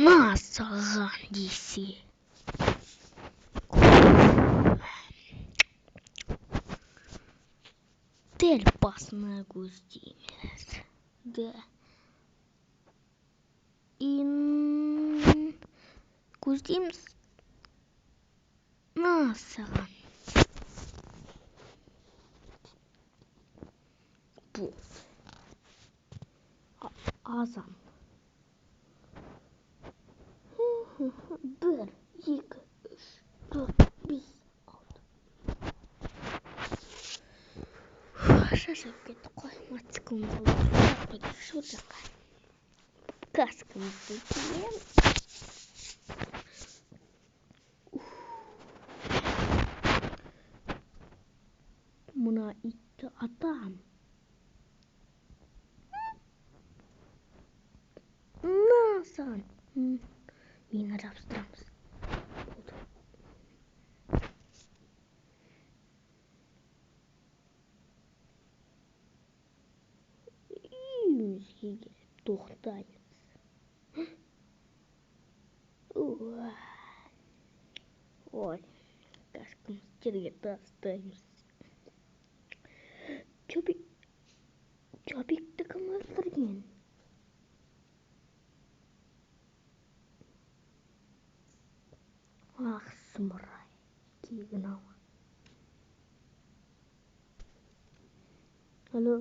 Насаған десе. Дәл басына көздейміз. Да. Көздейміз. Насаған. Бұл. Азан. 1, 2, 3, 4, 5, 6. Шашып кетті қой. Матчкамыз отырып шөл жаққа. Каскамызды киеміз. Мына итті атам. Насаған. Мені жабыстырамыз. Үйімізге келіп тоқтаймыз. Ой, каскамыз жерге тастаймыз. Жабекті кім өлтірген? Ах, сұмырай, кегін ала. Алло,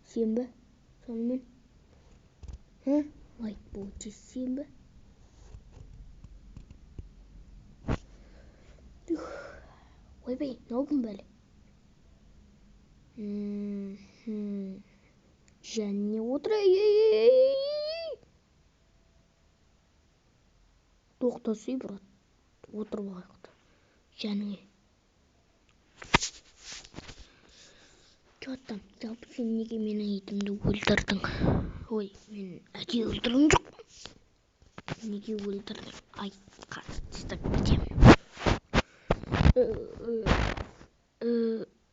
Сен бе? Сонымен? Айт болды, сен бе? Ойбай, наудың бәлі? Және отыр. Тоқтасы, брат. Отыр бағықты. Жәніңе. Жоттам, жалпы сен неге менің итімді өлтірдің? Ой, мен әке өлтірген жоқ. Неге өлтірдің? Ай, қазір тістеп кетемін.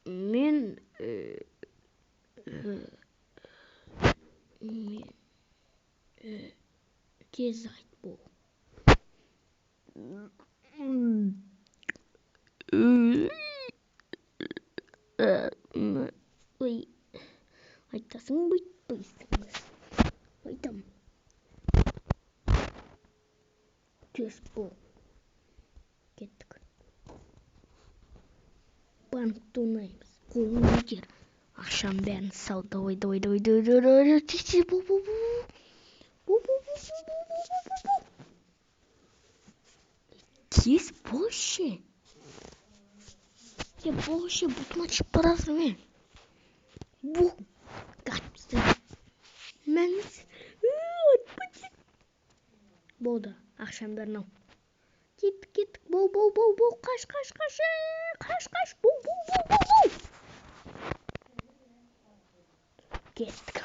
Мен тез айт бол. Ой, айтасың бүйтпейсің. Айтам. Тез бол. Кеттік. Банкты ойнаймыз. Қолын көтер. Ақшам бәрін сал. Давай. Тез бол. Тез бол ше. Бол ше, бұтыма шығып барасың мен. Бұл. Қатпысты. Мәңіз. Болды. Ақшам бәрін ал. Кеттік. Бол. Қаш. Бол. Кеттік.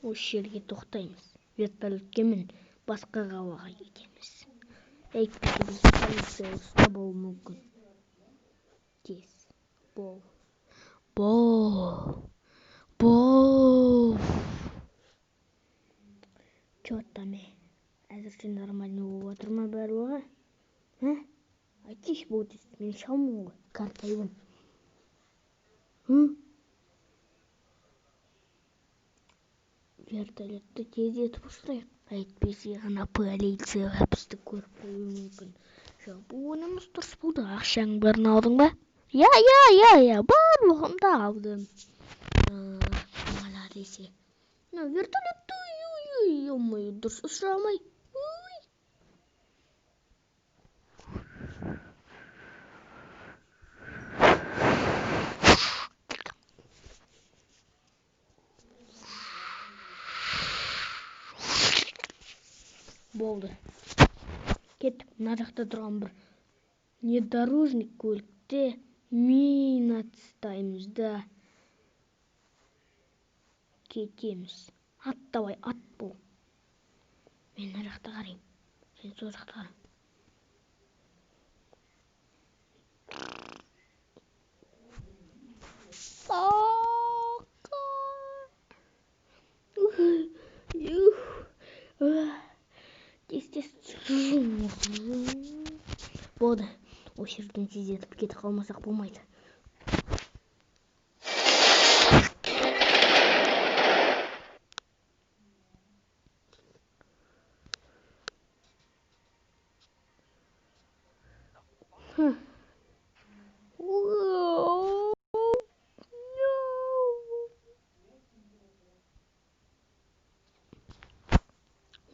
Осы жерге тоқтаймыз. Вертолетке мін, басқа қалаға кетеміз. Әйтпесе біз полиция ұстап алуы мүмкін. Тез. Бол. Чоттаме. Әзірше нормальный болып отыр ма барлығы? Айтшы болды. Мен шалмын ғой. Картаймын. Вертолетті тездетіп ұстайық. Әйтпесе ғана полицияға бізді көріп қоюы мүмкін. Жалпы онымыз дұрыс болды. Ақшаң бәрін алдың ба? Я, барлығымды алдым. Мала десе. Вертолетті дұрыс ұшырамай. Болды. Кеттік. Мына жақта тұрған бір внедорожник көлікте мина тастаймыз да. Кетеміз. Ат давай, ат бол. Мен мына жақта қарайым. Сен сол жақта қара. Тез болды. Осы жерден тездетіп кетіп қалмасақ болмайды.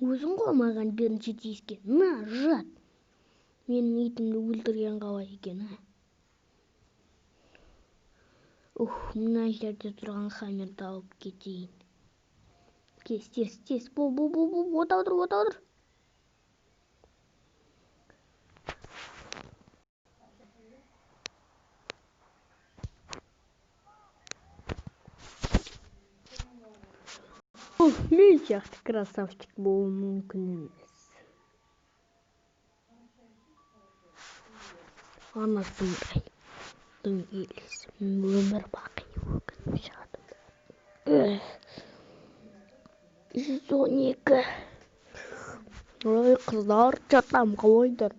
Өзің ғой маған бірінші тиіскен. На, жат. Менің итімді өлтірген қалай екен, а? Мына жерде тұрған хаммерді алып кетейін. Тез. Бұл. Ота отыр. Мен сияқты красавчик болу мүмкін емес. Анасының елесі өмір бақи өкініп шығады. 112. Ой, қыздар, жатам қалайдар.